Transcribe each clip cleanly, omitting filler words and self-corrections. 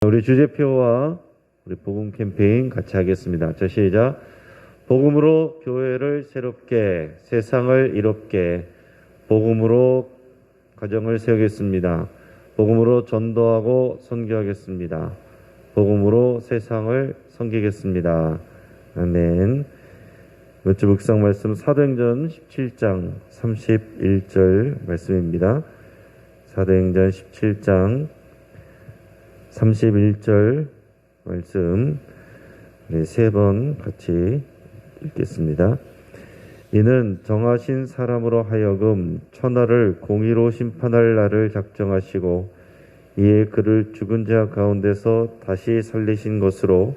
우리 주제표와 우리 복음 캠페인 같이 하겠습니다. 자, 시작. 복음으로 교회를 새롭게, 세상을 이롭게, 복음으로 가정을 세우겠습니다. 복음으로 전도하고 선교하겠습니다. 복음으로 세상을 섬기겠습니다. 아멘. 이번 주 묵상 말씀 사도행전 17장 31절 말씀입니다. 사도행전 17장 31절 말씀 세 번 같이 읽겠습니다. 이는 정하신 사람으로 하여금 천하를 공의로 심판할 날을 작정하시고 이에 그를 죽은 자 가운데서 다시 살리신 것으로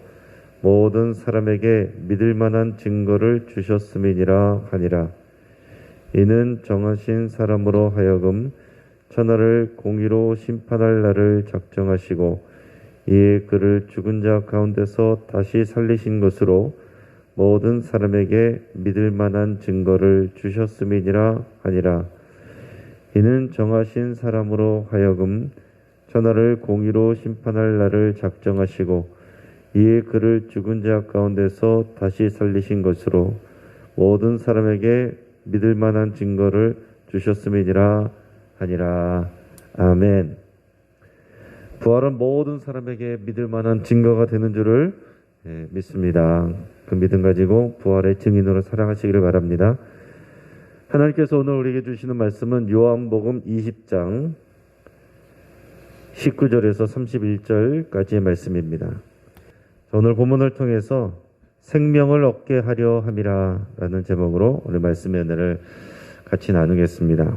모든 사람에게 믿을 만한 증거를 주셨음이니라 하니라. 이는 정하신 사람으로 하여금 천하를 공의로 심판할 날을 작정하시고 이에 그를 죽은 자 가운데서 다시 살리신 것으로 모든 사람에게 믿을 만한 증거를 주셨음이니라 하니라. 이는 정하신 사람으로 하여금 천하를 공의로 심판할 날을 작정하시고 이에 그를 죽은 자 가운데서 다시 살리신 것으로 모든 사람에게 믿을 만한 증거를 주셨음이니라 하니라. 아멘. 부활은 모든 사람에게 믿을 만한 증거가 되는 줄을 믿습니다. 그 믿음 가지고 부활의 증인으로 살아가시기를 바랍니다. 하나님께서 오늘 우리에게 주시는 말씀은 요한복음 20장 19절에서 31절까지의 말씀입니다. 오늘 본문을 통해서 생명을 얻게 하려 함이라 라는 제목으로 오늘 말씀의 은혜를 같이 나누겠습니다.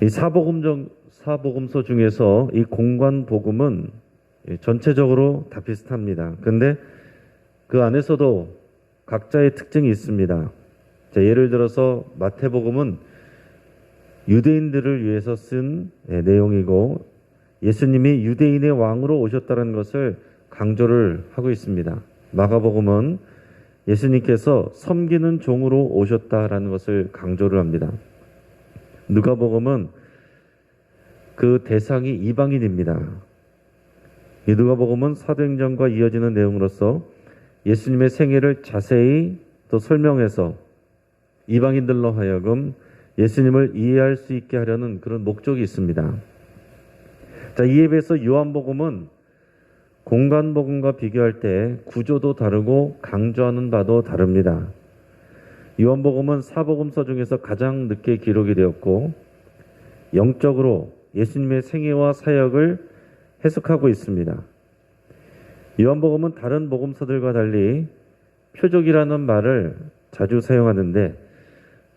이 사복음서 중에서 이 공관복음은 전체적으로 다 비슷합니다. 그런데 그 안에서도 각자의 특징이 있습니다. 자, 예를 들어서 마태복음은 유대인들을 위해서 쓴 내용이고 예수님이 유대인의 왕으로 오셨다는 것을 강조를 하고 있습니다. 마가복음은 예수님께서 섬기는 종으로 오셨다라는 것을 강조를 합니다. 누가복음은 그 대상이 이방인입니다. 이 누가복음은 사도행전과 이어지는 내용으로서 예수님의 생애를 자세히 또 설명해서 이방인들로 하여금 예수님을 이해할 수 있게 하려는 그런 목적이 있습니다. 자, 이에 비해서 요한복음은 공관복음과 비교할 때 구조도 다르고 강조하는 바도 다릅니다. 요한복음은 사복음서 중에서 가장 늦게 기록이 되었고 영적으로 예수님의 생애와 사역을 해석하고 있습니다. 요한복음은 다른 복음서들과 달리 표적이라는 말을 자주 사용하는데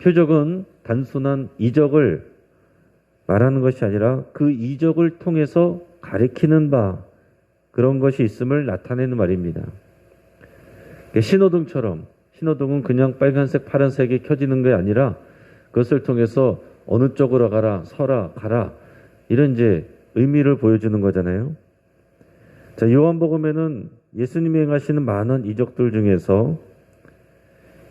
표적은 단순한 이적을 말하는 것이 아니라 그 이적을 통해서 가리키는 바 그런 것이 있음을 나타내는 말입니다. 신호등처럼 신호등은 그냥 빨간색, 파란색이 켜지는 게 아니라 그것을 통해서 어느 쪽으로 가라, 서라, 가라 이런 이제 의미를 보여주는 거잖아요. 자, 요한복음에는 예수님이 행하시는 많은 이적들 중에서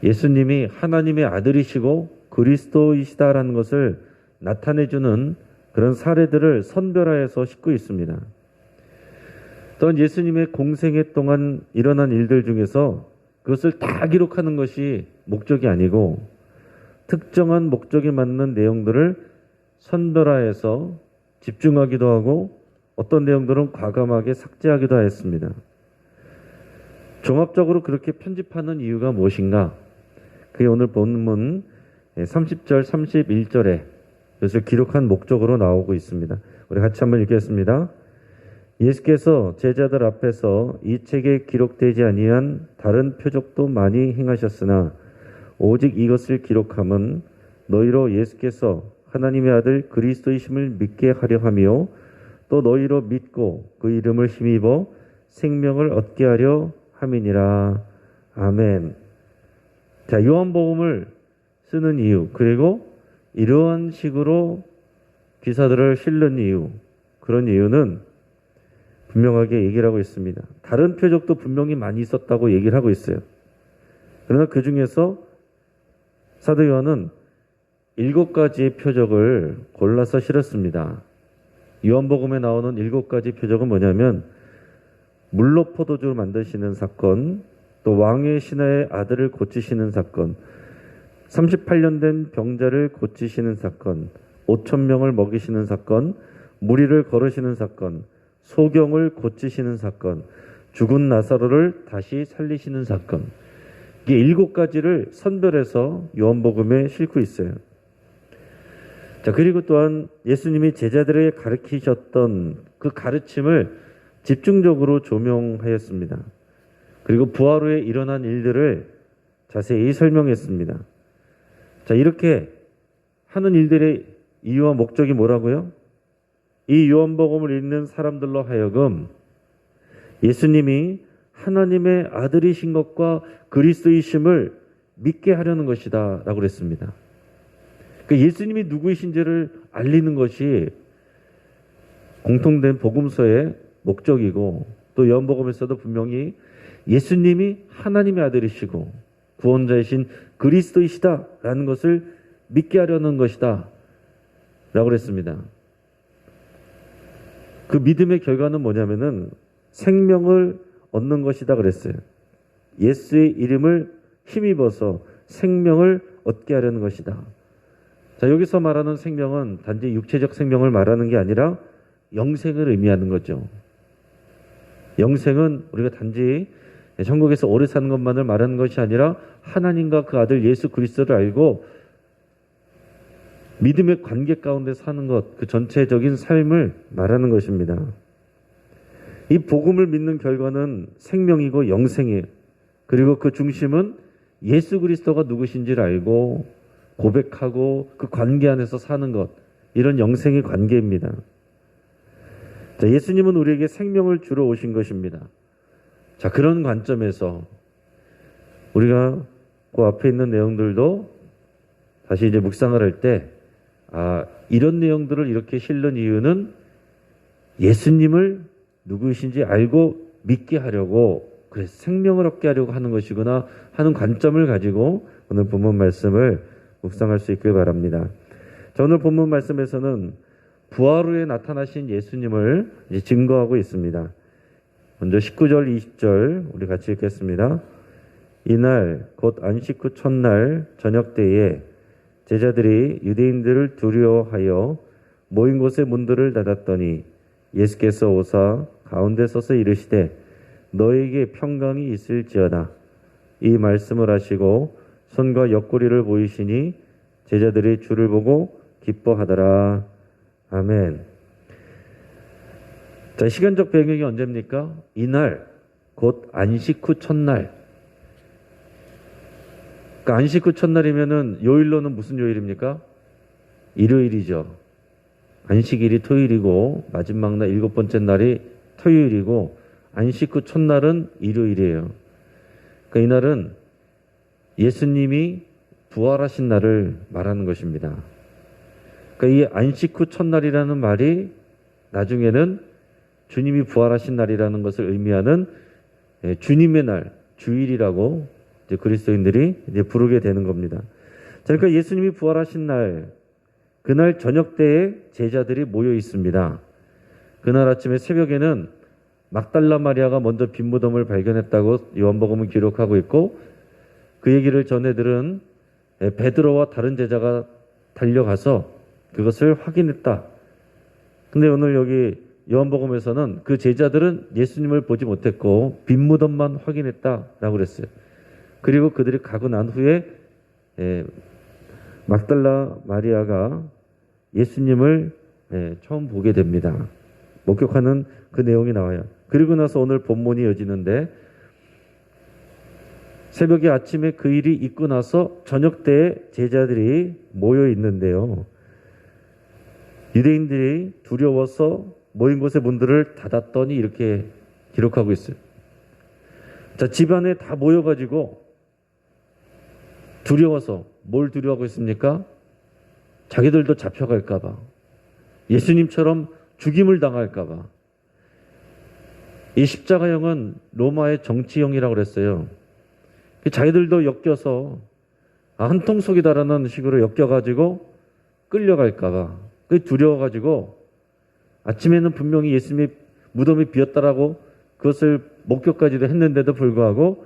예수님이 하나님의 아들이시고 그리스도이시다라는 것을 나타내주는 그런 사례들을 선별하여서 싣고 있습니다. 또한 예수님의 공생애 동안 일어난 일들 중에서 그것을 다 기록하는 것이 목적이 아니고 특정한 목적에 맞는 내용들을 선별하여서 집중하기도 하고 어떤 내용들은 과감하게 삭제하기도 하였습니다. 종합적으로 그렇게 편집하는 이유가 무엇인가? 그게 오늘 본문 30절, 31절에 그것을 기록한 목적으로 나오고 있습니다. 우리 같이 한번 읽겠습니다. 예수께서 제자들 앞에서 이 책에 기록되지 아니한 다른 표적도 많이 행하셨으나 오직 이것을 기록함은 너희로 예수께서 하나님의 아들 그리스도이심을 믿게 하려 하며 또 너희로 믿고 그 이름을 힘입어 생명을 얻게 하려 함이니라. 아멘. 자, 요한복음을 쓰는 이유, 그리고 이러한 식으로 기사들을 실는 이유, 그런 이유는 분명하게 얘기를 하고 있습니다. 다른 표적도 분명히 많이 있었다고 얘기를 하고 있어요. 그러나 그 중에서 사도 요한은 7가지의 표적을 골라서 실었습니다. 요한복음에 나오는 7가지 표적은 뭐냐면 물로 포도주를 만드시는 사건, 또 왕의 신하의 아들을 고치시는 사건, 38년 된 병자를 고치시는 사건, 5천 명을 먹이시는 사건, 무리를 걸으시는 사건, 소경을 고치시는 사건, 죽은 나사로를 다시 살리시는 사건. 이게 7가지를 선별해서 요한복음에 싣고 있어요. 자, 그리고 또한 예수님이 제자들에게 가르치셨던 그 가르침을 집중적으로 조명하였습니다. 그리고 부활 후에 일어난 일들을 자세히 설명했습니다. 자, 이렇게 하는 일들의 이유와 목적이 뭐라고요? 이 요한복음을 읽는 사람들로 하여금 예수님이 하나님의 아들이신 것과 그리스도이심을 믿게 하려는 것이다 라고 그랬습니다. 그 예수님이 누구이신지를 알리는 것이 공통된 복음서의 목적이고, 또 요한복음에서도 분명히 예수님이 하나님의 아들이시고 구원자이신 그리스도이시다라는 것을 믿게 하려는 것이다 라고 그랬습니다. 그 믿음의 결과는 뭐냐면은 생명을 얻는 것이다 그랬어요. 예수의 이름을 힘입어서 생명을 얻게 하려는 것이다. 자, 여기서 말하는 생명은 단지 육체적 생명을 말하는 게 아니라 영생을 의미하는 거죠. 영생은 우리가 단지 천국에서 오래 사는 것만을 말하는 것이 아니라 하나님과 그 아들 예수 그리스도를 알고 믿음의 관계 가운데 사는 것, 그 전체적인 삶을 말하는 것입니다. 이 복음을 믿는 결과는 생명이고 영생이에요. 그리고 그 중심은 예수 그리스도가 누구신지를 알고 고백하고 그 관계 안에서 사는 것, 이런 영생의 관계입니다. 자, 예수님은 우리에게 생명을 주러 오신 것입니다. 자, 그런 관점에서 우리가 그 앞에 있는 내용들도 다시 이제 묵상을 할 때, 이런 내용들을 이렇게 실는 이유는 예수님을 누구이신지 알고 믿게 하려고, 그래서 생명을 얻게 하려고 하는 것이구나 하는 관점을 가지고 오늘 본문 말씀을 묵상할 수 있길 바랍니다. 자, 오늘 본문 말씀에서는 부활 후에 나타나신 예수님을 이제 증거하고 있습니다. 먼저 19절, 20절 우리 같이 읽겠습니다. 이날 곧 안식 후 첫날 저녁 때에 제자들이 유대인들을 두려워하여 모인 곳의 문들을 닫았더니 예수께서 오사 가운데 서서 이르시되 너에게 평강이 있을지어다. 이 말씀을 하시고 손과 옆구리를 보이시니 제자들이 주를 보고 기뻐하더라. 아멘. 자, 시간적 배경이 언제입니까? 이날 곧 안식 후 첫날. 그러니까 안식 후 첫날이면은 요일로는 무슨 요일입니까? 일요일이죠. 안식일이 토요일이고 마지막 날 7번째 날이 토요일이고 안식 후 첫날은 일요일이에요. 그러니까 이날은 예수님이 부활하신 날을 말하는 것입니다. 그러니까 이 안식 후 첫날이라는 말이 나중에는 주님이 부활하신 날이라는 것을 의미하는 주님의 날, 주일이라고 이제 그리스도인들이 이제 부르게 되는 겁니다. 자, 그러니까 예수님이 부활하신 날, 그날 저녁 때에 제자들이 모여 있습니다. 그날 아침에 새벽에는 막달라 마리아가 먼저 빈 무덤을 발견했다고 요한복음은 기록하고 있고, 그 얘기를 전해 들은 베드로와 다른 제자가 달려가서 그것을 확인했다. 근데 오늘 여기 요한복음에서는 그 제자들은 예수님을 보지 못했고 빈 무덤만 확인했다라고 그랬어요. 그리고 그들이 가고 난 후에 막달라 마리아가 예수님을 처음 보게 됩니다. 목격하는 그 내용이 나와요. 그리고 나서 오늘 본문이 이어지는데, 새벽에 아침에 그 일이 있고 나서 저녁 때에 제자들이 모여 있는데요. 유대인들이 두려워서 모인 곳의 문들을 닫았더니 이렇게 기록하고 있어요. 자, 집안에 다 모여가지고 두려워서 뭘 두려워하고 있습니까? 자기들도 잡혀갈까봐, 예수님처럼 죽임을 당할까봐. 이 십자가형은 로마의 정치형이라고 그랬어요. 자기들도 엮여서 한통속이다라는 식으로 엮여가지고 끌려갈까봐, 그 두려워가지고 아침에는 분명히 예수님이 무덤이 비었다라고 그것을 목격까지도 했는데도 불구하고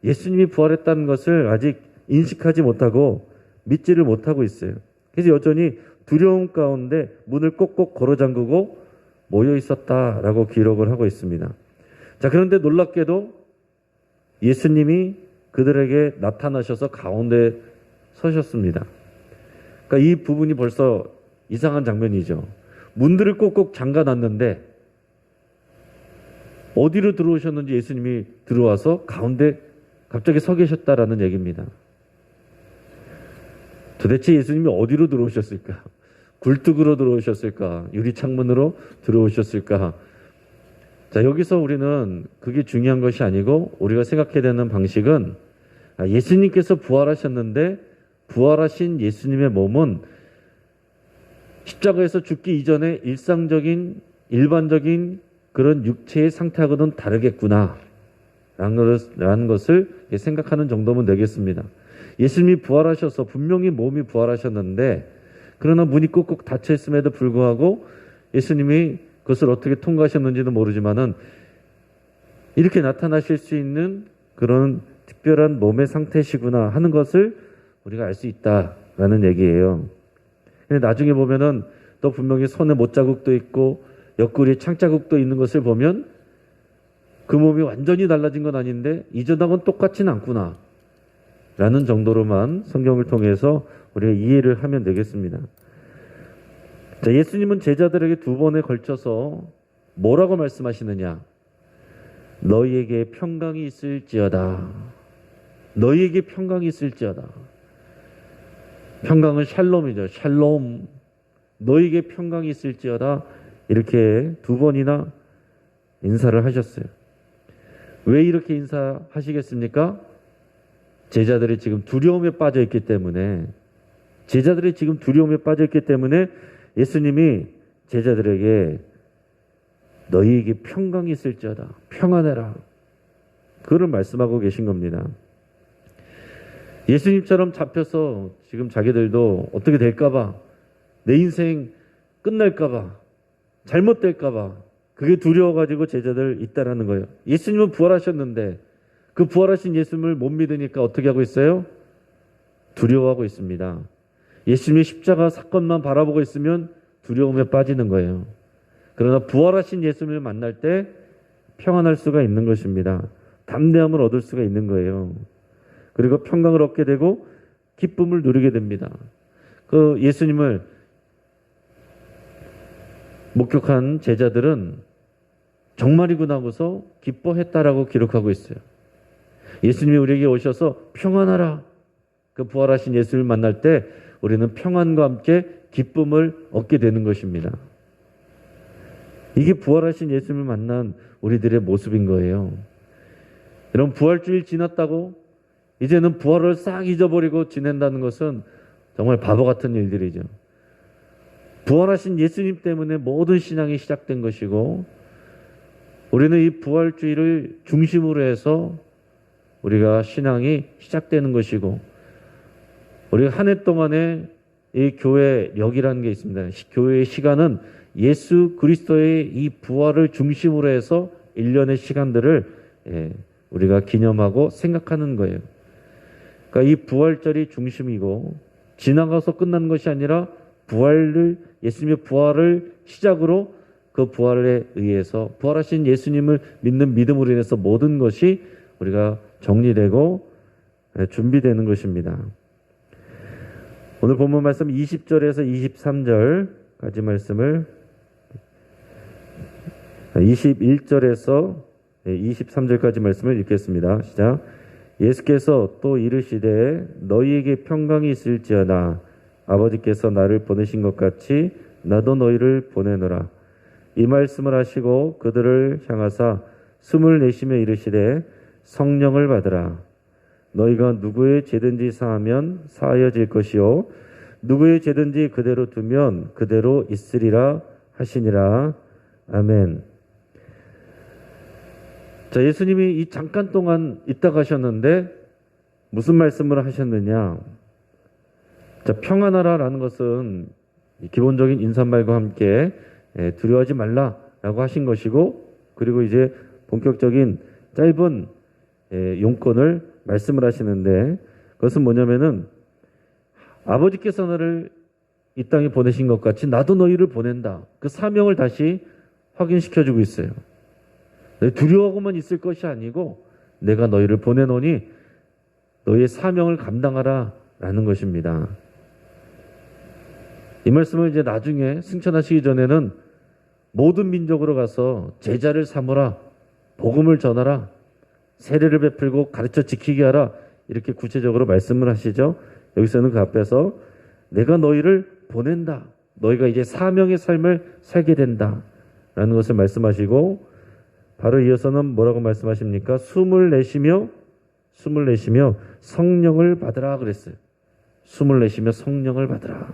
예수님이 부활했다는 것을 아직 인식하지 못하고 믿지를 못하고 있어요. 그래서 여전히 두려움 가운데 문을 꼭꼭 걸어 잠그고 모여 있었다라고 기록을 하고 있습니다. 자, 그런데 놀랍게도 예수님이 그들에게 나타나셔서 가운데 서셨습니다. 그러니까 이 부분이 벌써 이상한 장면이죠. 문들을 꼭꼭 잠가 놨는데 어디로 들어오셨는지 예수님이 들어와서 가운데 갑자기 서 계셨다라는 얘기입니다. 도대체 예수님이 어디로 들어오셨을까? 굴뚝으로 들어오셨을까? 유리창문으로 들어오셨을까? 자, 여기서 우리는 그게 중요한 것이 아니고 우리가 생각해야 되는 방식은 예수님께서 부활하셨는데 부활하신 예수님의 몸은 십자가에서 죽기 이전에 일반적인 그런 육체의 상태하고는 다르겠구나 라는 것을 생각하는 정도면 되겠습니다. 예수님이 부활하셔서 분명히 몸이 부활하셨는데 그러나 문이 꼭꼭 닫혀 있음에도 불구하고 예수님이 그것을 어떻게 통과하셨는지는 모르지만은 이렇게 나타나실 수 있는 그런 특별한 몸의 상태시구나 하는 것을 우리가 알 수 있다라는 얘기예요. 근데 나중에 보면은 또 분명히 손에 못자국도 있고 옆구리에 창자국도 있는 것을 보면 그 몸이 완전히 달라진 건 아닌데 이전하고는 똑같지는 않구나 라는 정도로만 성경을 통해서 우리가 이해를 하면 되겠습니다. 자, 예수님은 제자들에게 두 번에 걸쳐서 뭐라고 말씀하시느냐? 너희에게 평강이 있을지어다. 너희에게 평강이 있을지어다. 평강은 샬롬이죠. 샬롬. 너희에게 평강이 있을지어다. 이렇게 두 번이나 인사를 하셨어요. 왜 이렇게 인사하시겠습니까? 제자들이 지금 두려움에 빠져 있기 때문에 예수님이 제자들에게 너희에게 평강이 있을지어다. 평안해라. 그걸 말씀하고 계신 겁니다. 예수님처럼 잡혀서 지금 자기들도 어떻게 될까봐, 내 인생 끝날까봐, 잘못될까봐 그게 두려워가지고 제자들 있다라는 거예요. 예수님은 부활하셨는데 그 부활하신 예수님을 못 믿으니까 어떻게 하고 있어요? 두려워하고 있습니다. 예수님의 십자가 사건만 바라보고 있으면 두려움에 빠지는 거예요. 그러나 부활하신 예수님을 만날 때 평안할 수가 있는 것입니다. 담대함을 얻을 수가 있는 거예요. 그리고 평강을 얻게 되고 기쁨을 누리게 됩니다. 그 예수님을 목격한 제자들은 정말이구나 하고서 기뻐했다라고 기록하고 있어요. 예수님이 우리에게 오셔서 평안하라. 그 부활하신 예수님을 만날 때 우리는 평안과 함께 기쁨을 얻게 되는 것입니다. 이게 부활하신 예수님을 만난 우리들의 모습인 거예요. 여러분, 부활주일 지났다고 이제는 부활을 싹 잊어버리고 지낸다는 것은 정말 바보 같은 일들이죠. 부활하신 예수님 때문에 모든 신앙이 시작된 것이고 우리는 이 부활주일을 중심으로 해서 우리가 신앙이 시작되는 것이고 우리가 한 해 동안에 이 교회역이라는 게 있습니다. 교회의 시간은 예수 그리스도의 이 부활을 중심으로 해서 1년의 시간들을 우리가 기념하고 생각하는 거예요. 그러니까 이 부활절이 중심이고 지나가서 끝나는 것이 아니라 예수님의 부활을 시작으로 그 부활에 의해서 부활하신 예수님을 믿는 믿음으로 인해서 모든 것이 우리가 정리되고 준비되는 것입니다. 오늘 본문 말씀 20절에서 23절까지 말씀을 21절에서 23절까지 말씀을 읽겠습니다. 시작. 예수께서 또 이르시되 너희에게 평강이 있을지어다. 아버지께서 나를 보내신 것 같이 나도 너희를 보내노라. 이 말씀을 하시고 그들을 향하사 숨을 내쉬며 이르시되 성령을 받으라. 너희가 누구의 죄든지 사하면 사하여질 것이요 누구의 죄든지 그대로 두면 그대로 있으리라 하시니라. 아멘. 자, 예수님이 이 잠깐 동안 있다 가셨는데 무슨 말씀을 하셨느냐? 자, 평안하라라는 것은 기본적인 인사말과 함께 두려워하지 말라라고 하신 것이고, 그리고 이제 본격적인 짧은 용건을 말씀을 하시는데, 그것은 뭐냐면은 아버지께서 너를 이 땅에 보내신 것 같이 나도 너희를 보낸다. 그 사명을 다시 확인시켜주고 있어요. 두려워하고만 있을 것이 아니고 내가 너희를 보내노니 너희의 사명을 감당하라 라는 것입니다. 이 말씀을 이제 나중에 승천하시기 전에는 모든 민족으로 가서 제자를 삼으라, 복음을 전하라, 세례를 베풀고 가르쳐 지키게 하라, 이렇게 구체적으로 말씀을 하시죠. 여기서는 그 앞에서 내가 너희를 보낸다, 너희가 이제 사명의 삶을 살게 된다 라는 것을 말씀하시고, 바로 이어서는 뭐라고 말씀하십니까? 숨을 내쉬며 성령을 받으라 그랬어요. 숨을 내쉬며 성령을 받으라.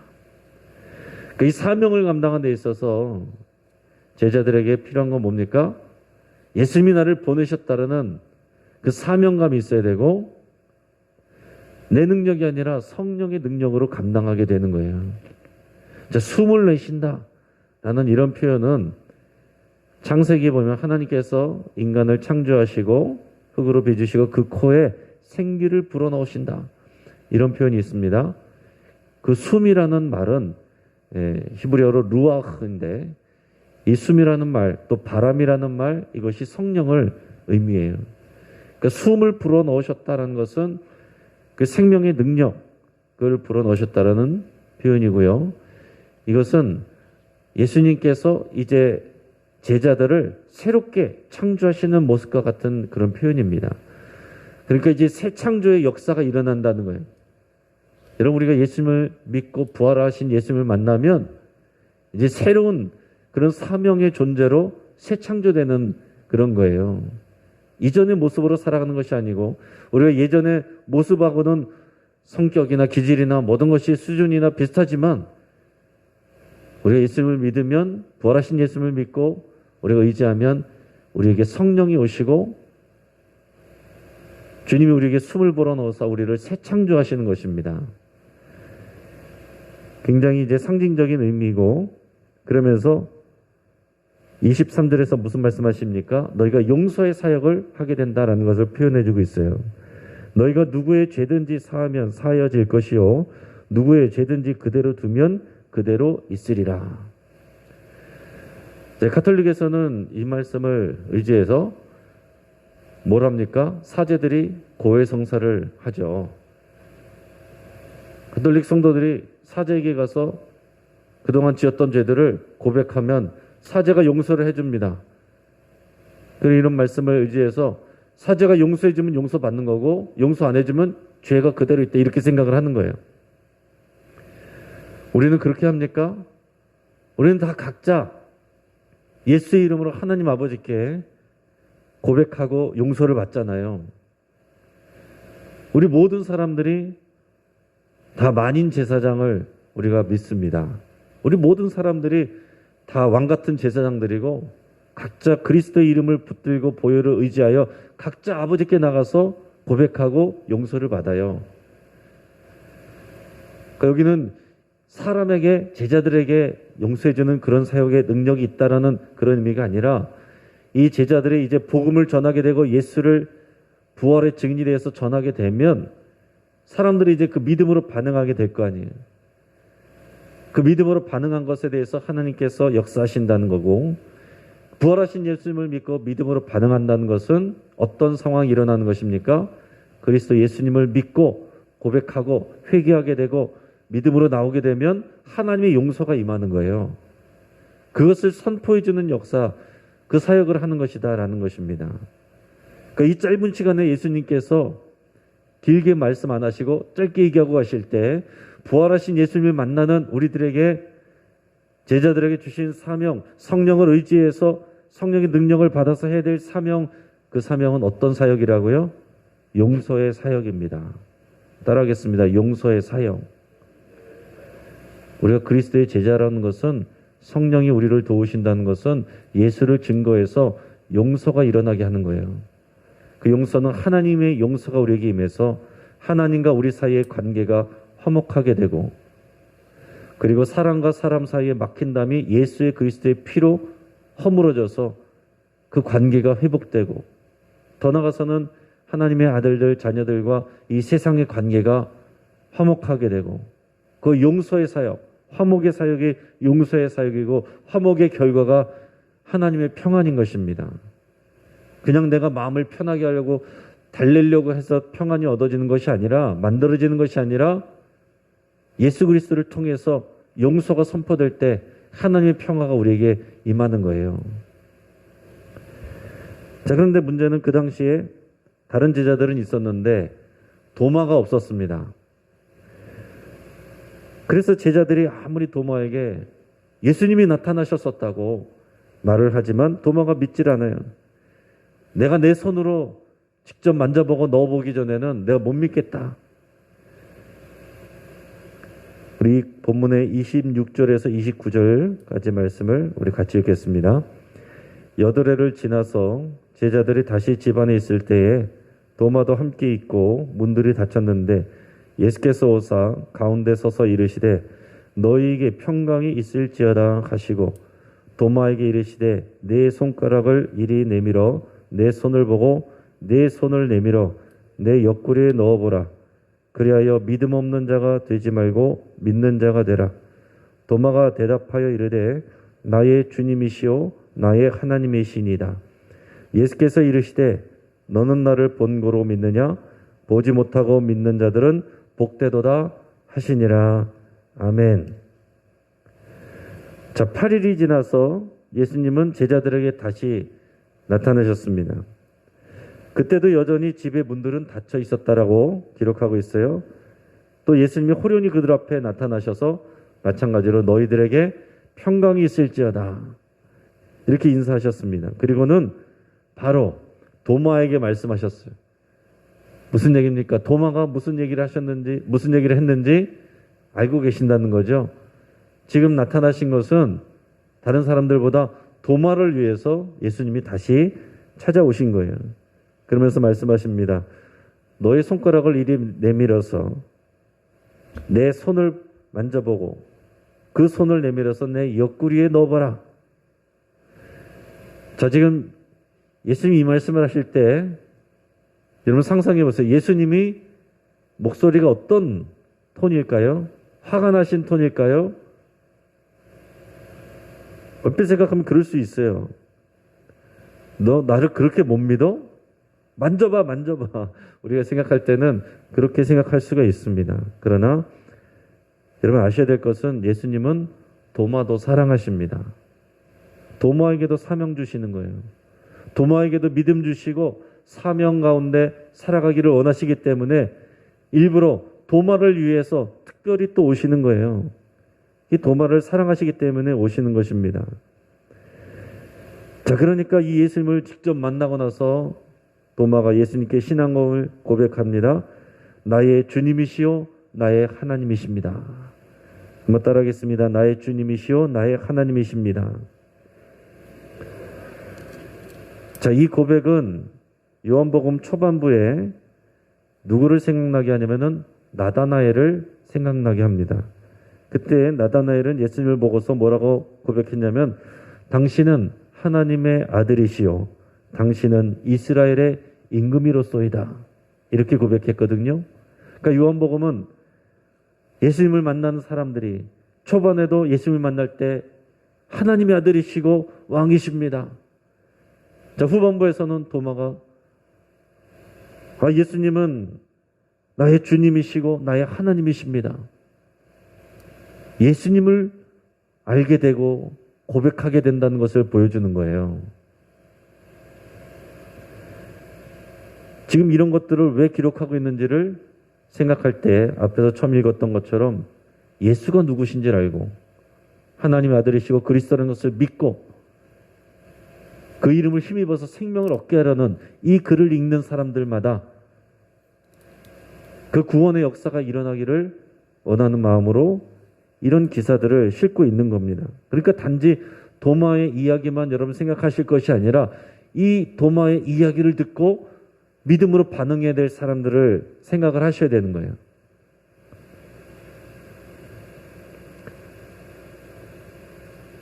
그러니까 이 사명을 감당하는 데 있어서 제자들에게 필요한 건 뭡니까? 예수님이 나를 보내셨다라는 그 사명감이 있어야 되고, 내 능력이 아니라 성령의 능력으로 감당하게 되는 거예요. 자, 숨을 내쉰다 라는 이런 표현은 창세기에 보면 하나님께서 인간을 창조하시고 흙으로 빚으시고 그 코에 생기를 불어넣으신다, 이런 표현이 있습니다. 그 숨이라는 말은 히브리어로 루아흐인데, 이 숨이라는 말, 또 바람이라는 말, 이것이 성령을 의미해요. 그러니까 숨을 불어넣으셨다는 것은 그 생명의 능력을 불어넣으셨다는 표현이고요. 이것은 예수님께서 이제 제자들을 새롭게 창조하시는 모습과 같은 그런 표현입니다. 그러니까 이제 새 창조의 역사가 일어난다는 거예요. 여러분, 우리가 예수님을 믿고 부활하신 예수님을 만나면 이제 새로운 그런 사명의 존재로 새 창조되는 그런 거예요. 이전의 모습으로 살아가는 것이 아니고, 우리가 예전의 모습하고는 성격이나 기질이나 모든 것이 수준이나 비슷하지만, 우리가 예수님을 믿으면, 부활하신 예수님을 믿고 우리가 의지하면 우리에게 성령이 오시고 주님이 우리에게 숨을 불어넣어서 우리를 새 창조하시는 것입니다. 굉장히 이제 상징적인 의미고, 그러면서 23절에서 무슨 말씀하십니까? 너희가 용서의 사역을 하게 된다라는 것을 표현해주고 있어요. 너희가 누구의 죄든지 사하면 사하여질 것이요, 누구의 죄든지 그대로 두면 그대로 있으리라. 가톨릭에서는 이 말씀을 의지해서 뭘 합니까? 사제들이 고해성사를 하죠. 가톨릭 성도들이 사제에게 가서 그동안 지었던 죄들을 고백하면 사제가 용서를 해줍니다. 그리고 이런 말씀을 의지해서 사제가 용서해주면 용서받는 거고, 용서 안 해주면 죄가 그대로 있다, 이렇게 생각을 하는 거예요. 우리는 그렇게 합니까? 우리는 다 각자 예수의 이름으로 하나님 아버지께 고백하고 용서를 받잖아요. 우리 모든 사람들이 다 만인 제사장을 우리가 믿습니다. 우리 모든 사람들이 다 왕같은 제사장들이고, 각자 그리스도의 이름을 붙들고 보혈을 의지하여 각자 아버지께 나가서 고백하고 용서를 받아요. 그러니까 여기는 사람에게, 제자들에게 용서해주는 그런 사역의 능력이 있다라는 그런 의미가 아니라, 이 제자들이 이제 복음을 전하게 되고 예수를 부활의 증인이 되어서 전하게 되면 사람들이 이제 그 믿음으로 반응하게 될 거 아니에요. 그 믿음으로 반응한 것에 대해서 하나님께서 역사하신다는 거고, 부활하신 예수님을 믿고 믿음으로 반응한다는 것은 어떤 상황이 일어나는 것입니까? 그리스도 예수님을 믿고 고백하고 회개하게 되고 믿음으로 나오게 되면 하나님의 용서가 임하는 거예요. 그것을 선포해 주는 역사, 그 사역을 하는 것이다라는 것입니다. 그러니까 이 짧은 시간에 예수님께서 길게 말씀 안 하시고 짧게 얘기하고 가실 때, 부활하신 예수님을 만나는 우리들에게, 제자들에게 주신 사명, 성령을 의지해서 성령의 능력을 받아서 해야 될 사명, 그 사명은 어떤 사역이라고요? 용서의 사역입니다. 따라하겠습니다. 용서의 사역. 우리가 그리스도의 제자라는 것은, 성령이 우리를 도우신다는 것은 예수를 증거해서 용서가 일어나게 하는 거예요. 그 용서는 하나님의 용서가 우리에게 임해서 하나님과 우리 사이의 관계가 화목하게 되고, 그리고 사람과 사람 사이에 막힌 담이 예수의 그리스도의 피로 허물어져서 그 관계가 회복되고, 더 나아가서는 하나님의 아들들, 자녀들과 이 세상의 관계가 화목하게 되고, 그 용서의 사역, 화목의 사역이 용서의 사역이고, 화목의 결과가 하나님의 평안인 것입니다. 그냥 내가 마음을 편하게 하려고 달래려고 해서 평안이 얻어지는 것이 아니라, 만들어지는 것이 아니라, 예수 그리스도를 통해서 용서가 선포될 때 하나님의 평화가 우리에게 임하는 거예요. 자, 그런데 문제는 그 당시에 다른 제자들은 있었는데 도마가 없었습니다. 그래서 제자들이 아무리 도마에게 예수님이 나타나셨었다고 말을 하지만 도마가 믿질 않아요. 내가 내 손으로 직접 만져보고 넣어보기 전에는 내가 못 믿겠다. 우리 본문의 26절에서 29절까지 말씀을 우리 같이 읽겠습니다. 여드레를 지나서 제자들이 다시 집 안에 있을 때에 도마도 함께 있고 문들이 닫혔는데 예수께서 오사 가운데 서서 이르시되 너희에게 평강이 있을지어다 하시고 도마에게 이르시되 내 손가락을 이리 내밀어 내 손을 보고 내 손을 내밀어 내 옆구리에 넣어보라. 그리하여 믿음 없는 자가 되지 말고 믿는 자가 되라. 도마가 대답하여 이르되 나의 주님이시오 나의 하나님이시니이다. 예수께서 이르시되 너는 나를 본고로 믿느냐? 보지 못하고 믿는 자들은 복되도다 하시니라. 아멘. 자, 8일이 지나서 예수님은 제자들에게 다시 나타나셨습니다. 그때도 여전히 집의 문들은 닫혀 있었다라고 기록하고 있어요. 또 예수님이 호련히 그들 앞에 나타나셔서 마찬가지로 너희들에게 평강이 있을지어다 이렇게 인사하셨습니다. 그리고는 바로 도마에게 말씀하셨어요. 무슨 얘기입니까? 도마가 무슨 얘기를 하셨는지, 무슨 얘기를 했는지 알고 계신다는 거죠. 지금 나타나신 것은 다른 사람들보다 도마를 위해서 예수님이 다시 찾아오신 거예요. 그러면서 말씀하십니다. 너의 손가락을 이리 내밀어서 내 손을 만져보고 그 손을 내밀어서 내 옆구리에 넣어봐라. 자, 지금 예수님이 이 말씀을 하실 때 여러분 상상해 보세요. 예수님이 목소리가 어떤 톤일까요? 화가 나신 톤일까요? 얼핏 생각하면 그럴 수 있어요. 너 나를 그렇게 못 믿어? 만져봐, 만져봐. 우리가 생각할 때는 그렇게 생각할 수가 있습니다. 그러나 여러분 아셔야 될 것은 예수님은 도마도 사랑하십니다. 도마에게도 사명 주시는 거예요. 도마에게도 믿음 주시고 사명 가운데 살아가기를 원하시기 때문에 일부러 도마를 위해서 특별히 또 오시는 거예요. 이 도마를 사랑하시기 때문에 오시는 것입니다. 자, 그러니까 이 예수님을 직접 만나고 나서 도마가 예수님께 신앙을 고백합니다. 나의 주님이시오 나의 하나님이십니다. 한번 따라하겠습니다. 나의 주님이시오 나의 하나님이십니다. 자, 이 고백은 요한복음 초반부에 누구를 생각나게 하냐면은 나다나엘을 생각나게 합니다. 그때 나다나엘은 예수님을 보고서 뭐라고 고백했냐면 당신은 하나님의 아들이시오 당신은 이스라엘의 임금이로소이다 이렇게 고백했거든요. 그러니까 요한복음은 예수님을 만나는 사람들이 초반에도 예수님을 만날 때 하나님의 아들이시고 왕이십니다. 자, 후반부에서는 도마가 예수님은 나의 주님이시고 나의 하나님이십니다. 예수님을 알게 되고 고백하게 된다는 것을 보여주는 거예요. 지금 이런 것들을 왜 기록하고 있는지를 생각할 때 앞에서 처음 읽었던 것처럼 예수가 누구신지를 알고 하나님의 아들이시고 그리스도라는 것을 믿고 그 이름을 힘입어서 생명을 얻게 하려는 이 글을 읽는 사람들마다 그 구원의 역사가 일어나기를 원하는 마음으로 이런 기사들을 싣고 있는 겁니다. 그러니까 단지 도마의 이야기만 여러분 생각하실 것이 아니라 이 도마의 이야기를 듣고 믿음으로 반응해야 될 사람들을 생각을 하셔야 되는 거예요.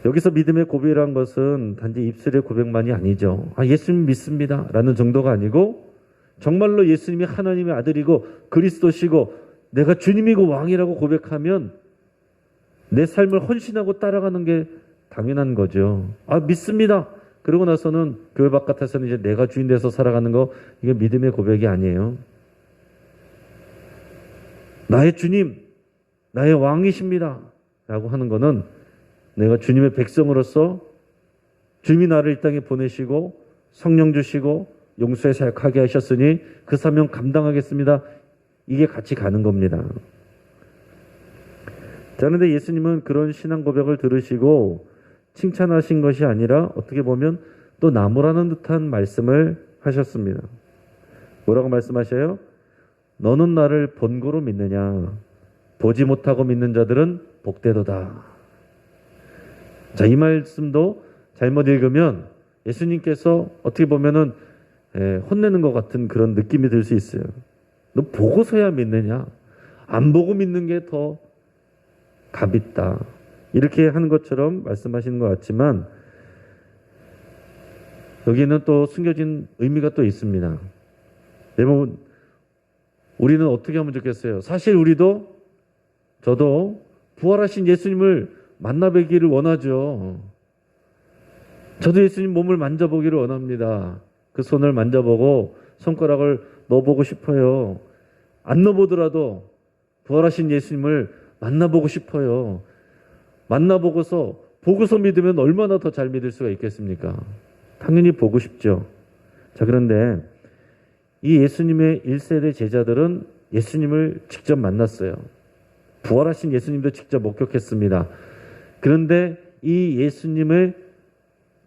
여기서 믿음의 고백이란 것은 단지 입술의 고백만이 아니죠. 예수님 믿습니다 라는 정도가 아니고 정말로 예수님이 하나님의 아들이고 그리스도시고 내가 주님이고 왕이라고 고백하면 내 삶을 헌신하고 따라가는 게 당연한 거죠. 믿습니다. 그러고 나서는 교회 바깥에서는 이제 내가 주인 돼서 살아가는 거, 이게 믿음의 고백이 아니에요. 나의 주님, 나의 왕이십니다 라고 하는 거는 내가 주님의 백성으로서 주님이 나를 이 땅에 보내시고 성령 주시고 용서의 사역하게 하셨으니 그 사명 감당하겠습니다. 이게 같이 가는 겁니다. 자, 그런데 예수님은 그런 신앙 고백을 들으시고 칭찬하신 것이 아니라 어떻게 보면 또 나무라는 듯한 말씀을 하셨습니다. 뭐라고 말씀하셔요? 너는 나를 본고로 믿느냐? 보지 못하고 믿는 자들은 복되도다. 자, 이 말씀도 잘못 읽으면 예수님께서 어떻게 보면은 혼내는 것 같은 그런 느낌이 들 수 있어요. 너 보고서야 믿느냐? 안 보고 믿는 게 더 값있다. 이렇게 하는 것처럼 말씀하시는 것 같지만 여기는 또 숨겨진 의미가 또 있습니다. 여러분, 우리는 어떻게 하면 좋겠어요? 사실 저도 부활하신 예수님을 만나뵙기를 원하죠. 저도 예수님 몸을 만져보기를 원합니다. 그 손을 만져보고 손가락을 넣어보고 싶어요. 안 넣어보더라도 부활하신 예수님을 만나보고 싶어요. 만나보고서 보고서 믿으면 얼마나 더 잘 믿을 수가 있겠습니까? 당연히 보고 싶죠. 자, 그런데 이 예수님의 1세대 제자들은 예수님을 직접 만났어요. 부활하신 예수님도 직접 목격했습니다. 그런데 이 예수님을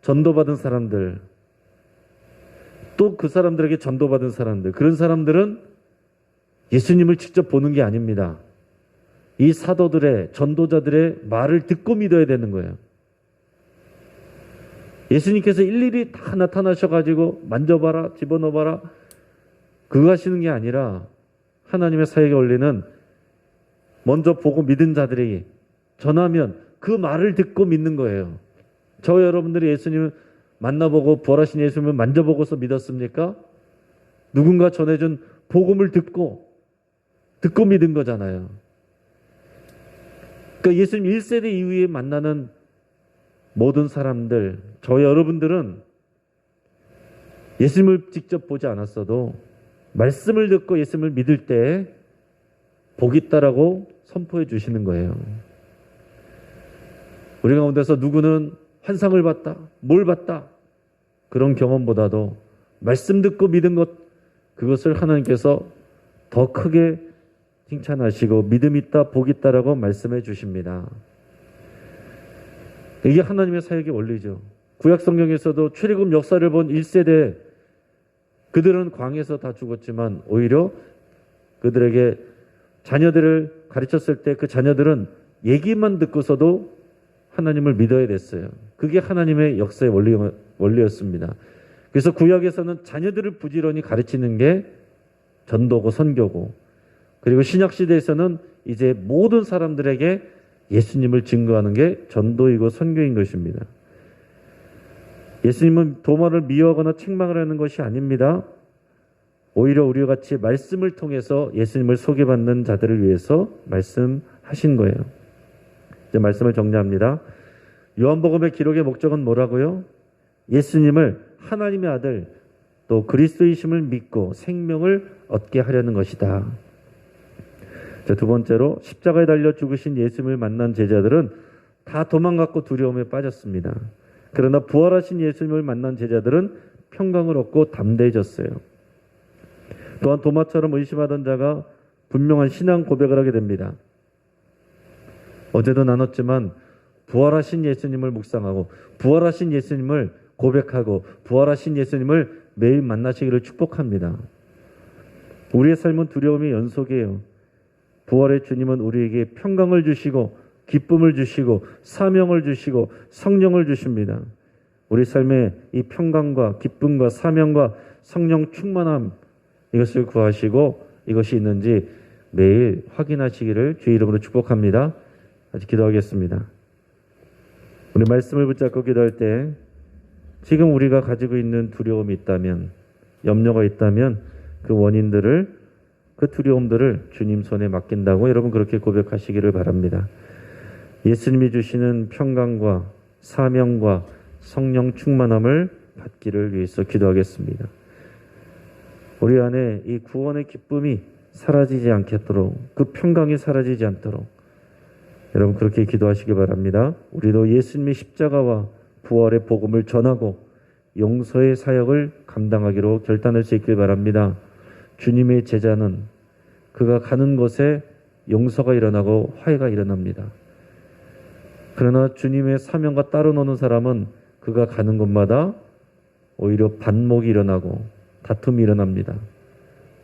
전도받은 사람들, 또 그 사람들에게 전도받은 사람들, 그런 사람들은 예수님을 직접 보는 게 아닙니다. 이 사도들의, 전도자들의 말을 듣고 믿어야 되는 거예요. 예수님께서 일일이 다 나타나셔가지고 만져봐라, 집어넣어봐라, 그거 하시는 게 아니라 하나님의 사역의 원리는 먼저 보고 믿은 자들에게 전하면 그 말을 듣고 믿는 거예요. 저 여러분들이 예수님을 만나보고 부활하신 예수님을 만져보고서 믿었습니까? 누군가 전해준 복음을 듣고 믿은 거잖아요. 그러니까 예수님 1세대 이후에 만나는 모든 사람들, 저 여러분들은 예수님을 직접 보지 않았어도 말씀을 듣고 예수님을 믿을 때 복 있다라고 선포해 주시는 거예요. 우리 가운데서 누구는 환상을 봤다, 뭘 봤다, 그런 경험보다도 말씀 듣고 믿은 것, 그것을 하나님께서 더 크게 칭찬하시고 믿음 있다, 복 있다라고 말씀해 주십니다. 이게 하나님의 사역의 원리죠. 구약 성경에서도 출애굽 역사를 본 1세대, 그들은 광에서 다 죽었지만 오히려 그들에게 자녀들을 가르쳤을 때 그 자녀들은 얘기만 듣고서도 하나님을 믿어야 됐어요. 그게 하나님의 역사의 원리였습니다. 그래서 구약에서는 자녀들을 부지런히 가르치는 게 전도고 선교고, 그리고 신약시대에서는 이제 모든 사람들에게 예수님을 증거하는 게 전도이고 선교인 것입니다. 예수님은 도마를 미워하거나 책망을 하는 것이 아닙니다. 오히려 우리와 같이 말씀을 통해서 예수님을 소개받는 자들을 위해서 말씀하신 거예요. 이제 말씀을 정리합니다. 요한복음의 기록의 목적은 뭐라고요? 예수님을 하나님의 아들, 또 그리스도이심을 믿고 생명을 얻게 하려는 것이다. 자, 두 번째로 십자가에 달려 죽으신 예수님을 만난 제자들은 다 도망갔고 두려움에 빠졌습니다. 그러나 부활하신 예수님을 만난 제자들은 평강을 얻고 담대해졌어요. 또한 도마처럼 의심하던 자가 분명한 신앙 고백을 하게 됩니다. 어제도 나눴지만 부활하신 예수님을 묵상하고 부활하신 예수님을 고백하고 부활하신 예수님을 매일 만나시기를 축복합니다. 우리의 삶은 두려움의 연속이에요. 부활의 주님은 우리에게 평강을 주시고 기쁨을 주시고 사명을 주시고 성령을 주십니다. 우리 삶에 이 평강과 기쁨과 사명과 성령 충만함, 이것을 구하시고 이것이 있는지 매일 확인하시기를 주의 이름으로 축복합니다. 같이 기도하겠습니다. 우리 말씀을 붙잡고 기도할 때 지금 우리가 가지고 있는 두려움이 있다면, 염려가 있다면 그 원인들을, 그 두려움들을 주님 손에 맡긴다고 여러분 그렇게 고백하시기를 바랍니다. 예수님이 주시는 평강과 사명과 성령 충만함을 받기를 위해서 기도하겠습니다. 우리 안에 이 구원의 기쁨이 사라지지 않겠도록, 그 평강이 사라지지 않도록 여러분 그렇게 기도하시기 바랍니다. 우리도 예수님의 십자가와 부활의 복음을 전하고 용서의 사역을 감당하기로 결단할 수 있길 바랍니다. 주님의 제자는 그가 가는 곳에 용서가 일어나고 화해가 일어납니다. 그러나 주님의 사명과 따로 노는 사람은 그가 가는 곳마다 오히려 반목이 일어나고 다툼이 일어납니다.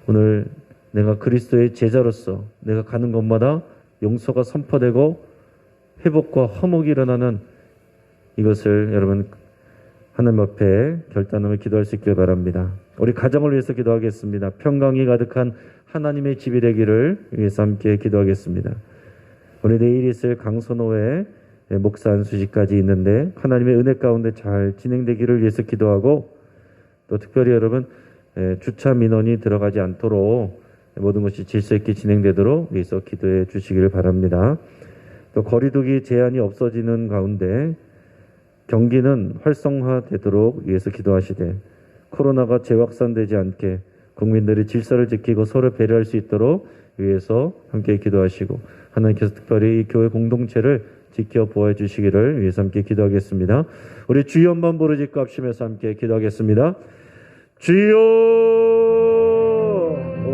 오늘 내가 그리스도의 제자로서 내가 가는 곳마다 용서가 선포되고 회복과 화목이 일어나는 이것을 여러분 하나님 앞에 결단하며 기도할 수 있길 바랍니다. 우리 가정을 위해서 기도하겠습니다. 평강이 가득한 하나님의 집이 되기를 위해서 함께 기도하겠습니다. 우리 내일 있을 강선호회 목사 안수식까지 있는데 하나님의 은혜 가운데 잘 진행되기를 위해서 기도하고, 또 특별히 여러분 주차 민원이 들어가지 않도록 모든 것이 질서 있게 진행되도록 위해서 기도해 주시기를 바랍니다. 또 거리두기 제한이 없어지는 가운데 경기는 활성화되도록 위해서 기도하시되, 코로나가 재확산되지 않게 국민들이 질서를 지키고 서로 배려할 수 있도록 위해서 함께 기도하시고, 하나님께서 특별히 이 교회 공동체를 지켜보아 주시기를 위해서 함께 기도하겠습니다. 우리 주여 한번 부르짖고 합심해서 함께 기도하겠습니다. 주여